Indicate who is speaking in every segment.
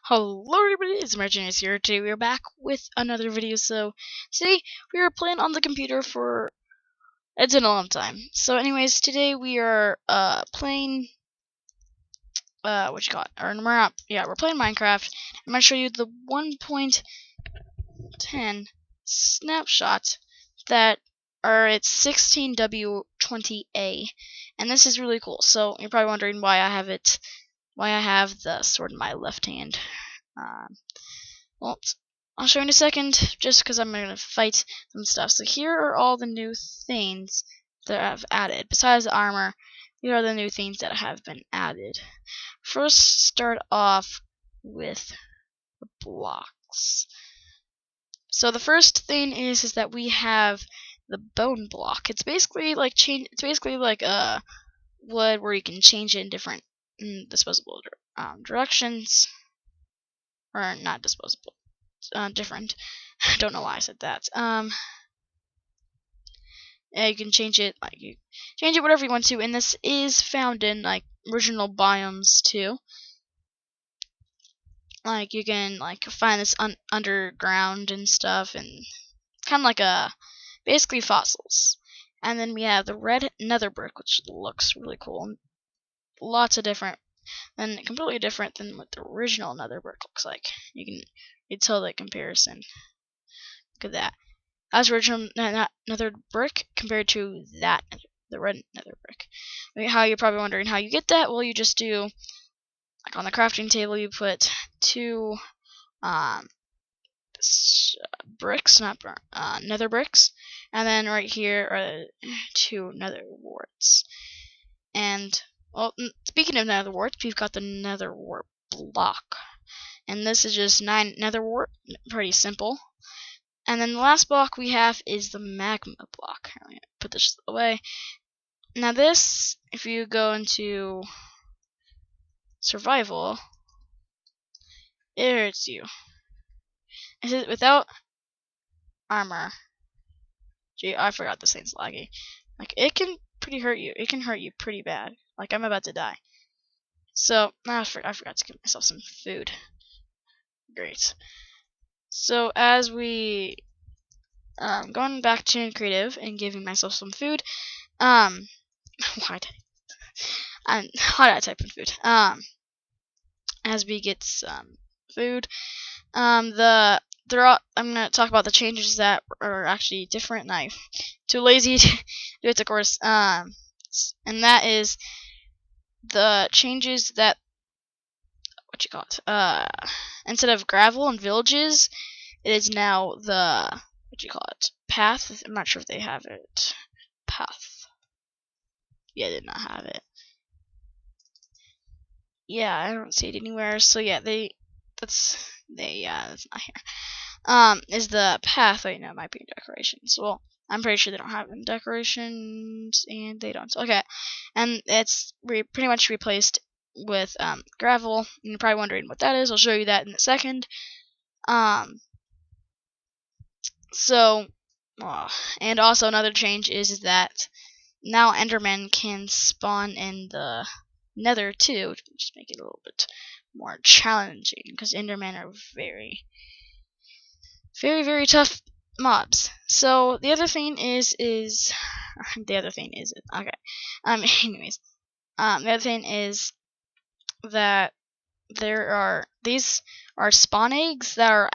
Speaker 1: Hello everybody, it's Martinez here. Today we are back with another video. So today we are playing on the computer for it's been a long time. So anyways, today we are playing what you call it? Or we're playing Minecraft. I'm gonna show you the 1.10 snapshot that are it's 16W20A, and this is really cool. So you're probably wondering why I have the sword in my left hand. Well, I'll show you in a second, just because I'm going to fight some stuff. So here are all the new things that I've added. Besides the armor, here are the new things that have been added. First, start off with the blocks. So the first thing is that we have the bone block. It's basically like wood where you can change it in different disposable directions, or not disposable. Different. I don't know why I said that. Yeah, you can change it whatever you want to, and this is found in like original biomes too. Like you can find this underground and stuff, and it's kind of like basically fossils. And then we have the red nether brick, which looks really cool. Lots of different, and completely different than what the original nether brick looks like. You tell the comparison. Look at that. As original nether brick compared to the red nether brick. How you're probably wondering how you get that? Well, you just do like on the crafting table, you put two bricks, not nether bricks, and then right here are two nether warts. And well, speaking of nether warts, we've got the nether wart block, and this is just 9 nether wart, pretty simple. And then the last block we have is the magma block. I'm going to put this away. Now this, if you go into survival, it hurts you. It says without armor. Gee, I forgot this thing's laggy. Like it can hurt you. It can hurt you pretty bad. Like I'm about to die. So I forgot to give myself some food. Great. So as we going back to creative and giving myself some food. Why did I type in food? As we get some food, I'm gonna talk about the changes that are actually different, and I'm too lazy to do it, of course. And that is the changes that instead of gravel and villages, it is now the path. I'm not sure if they have it. Path. Yeah, they did not have it. Yeah, I don't see it anywhere. So yeah, that's not here. Is the path. Wait, no, it might be in decorations. Well, I'm pretty sure they don't have it in decorations, and they don't. Okay, and it's pretty much replaced with gravel. And you're probably wondering what that is. I'll show you that in a second. So, and also another change is that now Endermen can spawn in the Nether too, which will just make it a little bit more challenging because Endermen are very, very, very tough mobs. So the other thing is okay. Anyways, the other thing is that these are spawn eggs that are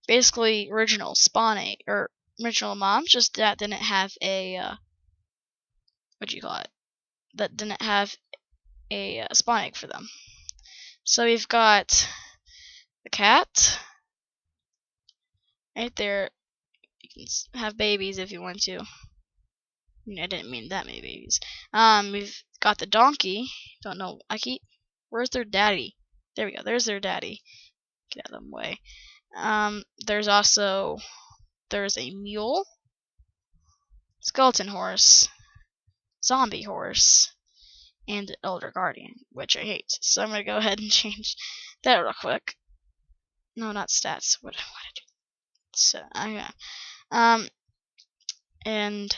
Speaker 1: basically original spawn egg or original mobs, just that didn't have a that didn't have a spawn egg for them. So we've got the cat right there. You can have babies if you want to. I didn't mean that many babies. We've got the donkey. Don't know. Where's their daddy? There we go. There's their daddy. Get out of the way. There's a mule, skeleton horse, zombie horse, and elder guardian, which I hate. So I'm gonna go ahead and change that real quick. No, not stats. What did I do? So and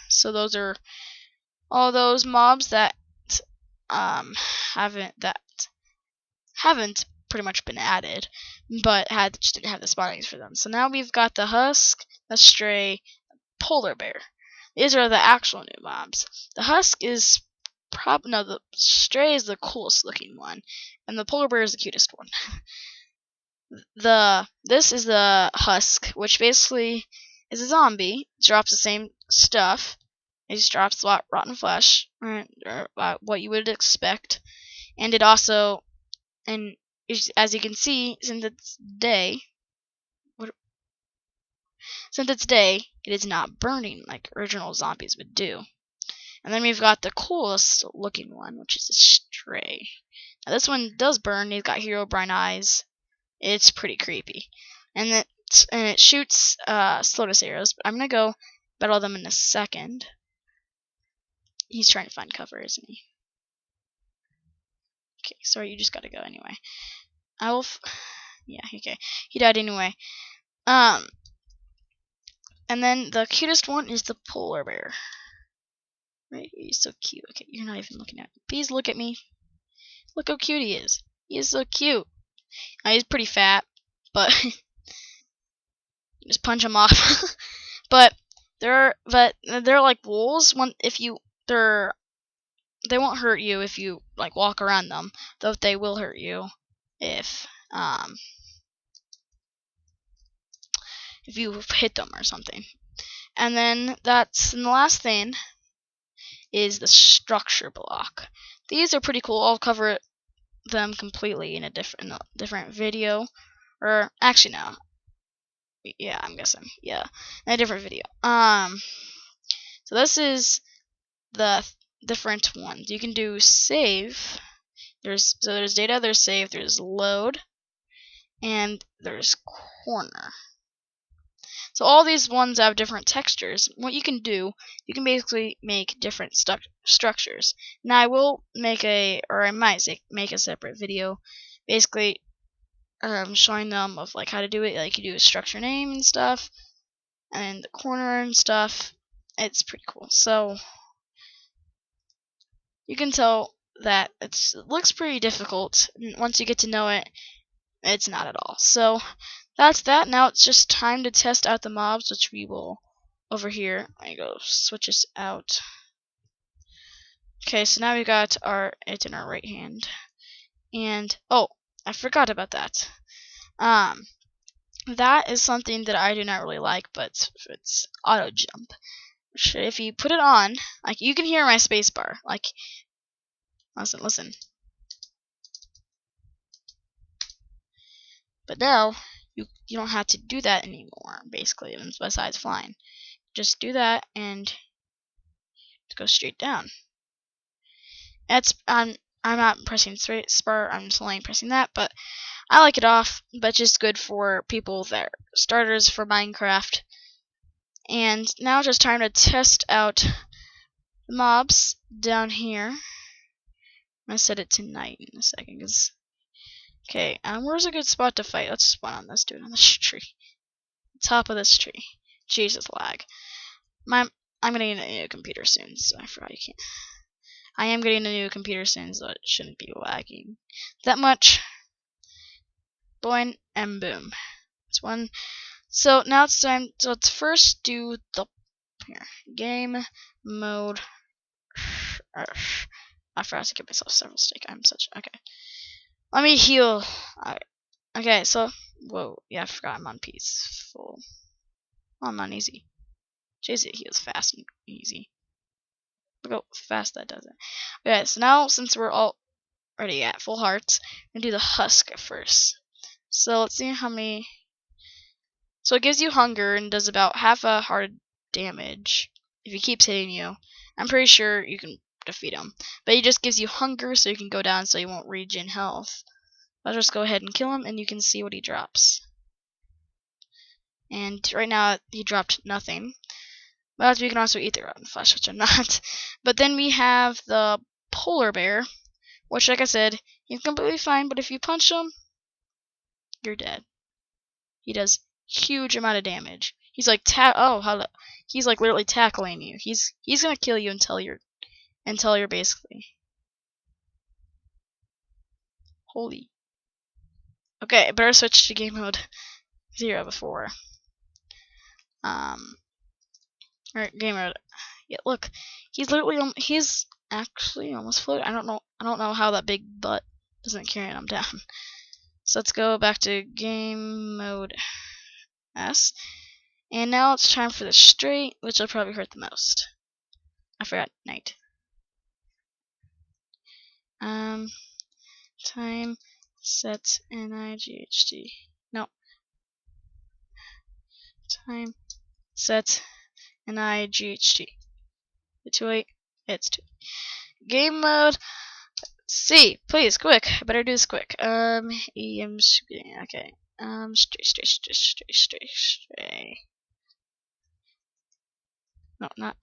Speaker 1: so those are all those mobs that haven't pretty much been added, but just didn't have the spawnings for them. So now we've got the husk, the stray, polar bear. These are the actual new mobs. The husk is the stray is the coolest looking one, and the polar bear is the cutest one. This is the husk, which basically is a zombie. It drops the same stuff. It just drops rotten flesh, or what you would expect. And it also, and as you can see, since it's day, it is not burning like original zombies would do. And then we've got the coolest looking one, which is a stray. Now this one does burn. He's got Herobrine eyes. It's pretty creepy, and it shoots slowness arrows. But I'm gonna go battle them in a second. He's trying to find cover, isn't he? Okay, sorry, you just gotta go anyway. I will. Yeah, okay. He died anyway. And then the cutest one is the polar bear. Right, he's so cute. Okay, you're not even looking at me. Please look at me. Look how cute he is. He is so cute. Now, he's pretty fat, but just punch him off. but they're like wolves. They won't hurt you if you like walk around them, though they will hurt you if you hit them or something. And then the last thing is the structure block. These are pretty cool. I'll cover them completely in a different video, or actually no. Yeah, I'm guessing. Yeah, in a different video. So this is the different ones. You can do save. There's data, there's save, there's load, and there's corner. So all these ones have different textures. What you can do, you can basically make different structures. Now I will I might make a separate video, basically showing them of like how to do it. Like you do a structure name and stuff, and the corner and stuff. It's pretty cool. So you can tell that it looks pretty difficult. Once you get to know it, it's not at all. So that's that. Now it's just time to test out the mobs, which we will over here. I go switch this out. Okay, so now we got it in our right hand, and oh, I forgot about that. That is something that I do not really like, but it's auto jump. If you put it on, like you can hear my spacebar. Like, listen. But now you don't have to do that anymore. Basically, besides flying, just do that and go straight down. I'm not pressing spacebar. I'm just only pressing that, but I like it off. But just good for people that are starters for Minecraft. And now it's just time to test out the mobs down here. I'm gonna set it to night in a second, okay, where's a good spot to fight? Let's spawn on this dude on this tree. Top of this tree. Jesus, lag. I'm gonna get a new computer soon, so I forgot you can't. I am getting a new computer soon, so it shouldn't be lagging that much. Boing and boom. That's one. So now it's time. So let's first do the game mode. I forgot to give myself several stick. Okay. Let me heal. Alright. Okay, so whoa, yeah, I forgot I'm on peaceful. Oh, I'm on easy. Jeez, it heals fast and easy. Look how fast that does it. Okay, so now since we're already at full hearts, I'm gonna do the husk first. So let's see how many. So it gives you hunger and does about half a heart damage if he keeps hitting you. I'm pretty sure you can defeat him, but he just gives you hunger so you can go down so you won't regen health. I'll just go ahead and kill him, and you can see what he drops. And right now he dropped nothing. But we can also eat the rotten flesh, which I'm not. But then we have the polar bear, which, like I said, he's completely fine. But if you punch him, you're dead. He does huge amount of damage. He's like he's like literally tackling you. He's gonna kill you until you're basically holy. Okay, I better switch to game mode 0 before. Or game mode. Yeah, look, he's literally he's actually almost floating. I don't know how that big butt doesn't carry him down. So let's go back to game mode S. And now it's time for the straight, which will probably hurt the most. I forgot night. Time set NIGHT. No. Time set NIGHT. It's too late. It's too late. Game mode C. Please, quick. I better do this quick. EM. Okay. Stray. No, not.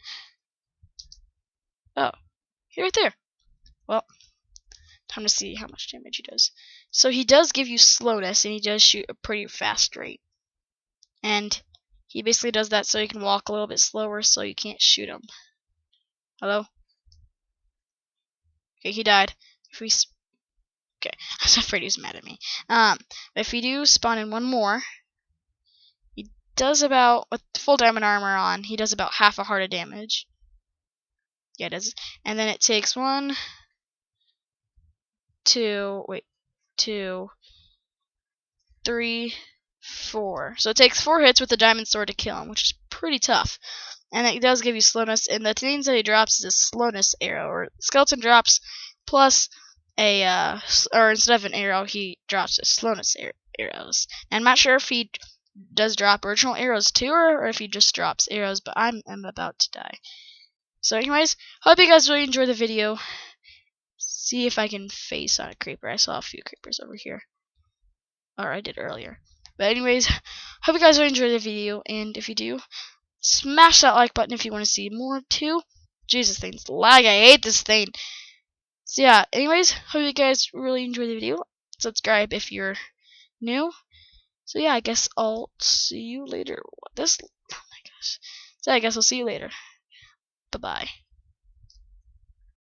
Speaker 1: Oh, you're right there. Well, time to see how much damage he does. So he does give you slowness, and he does shoot a pretty fast rate. And he basically does that so you can walk a little bit slower, so you can't shoot him. Hello? Okay, he died. If we okay, I was afraid he was mad at me. If we do spawn in one more, he does about, with full diamond armor on, he does about half a heart of damage. Yeah, it does. And then it takes 1, 2, 3, 4. So it takes 4 hits with the diamond sword to kill him, which is pretty tough. And it does give you slowness, and the things that he drops is a slowness arrow, or skeleton drops plus a or instead of an arrow, he drops a slowness arrows. And I'm not sure if he does drop original arrows too, or if he just drops arrows, but I'm about to die. So anyways, hope you guys really enjoyed the video. See if I can face on a creeper. I saw a few creepers over here. Or I did earlier. But anyways, hope you guys really enjoyed the video, and if you do, smash that like button if you want to see more too. Jesus, thing's lag. I hate this thing. So yeah, anyways, hope you guys really enjoyed the video. Subscribe if you're new. So yeah, I guess I'll see you later. Oh my gosh. So I guess I'll see you later. Bye-bye.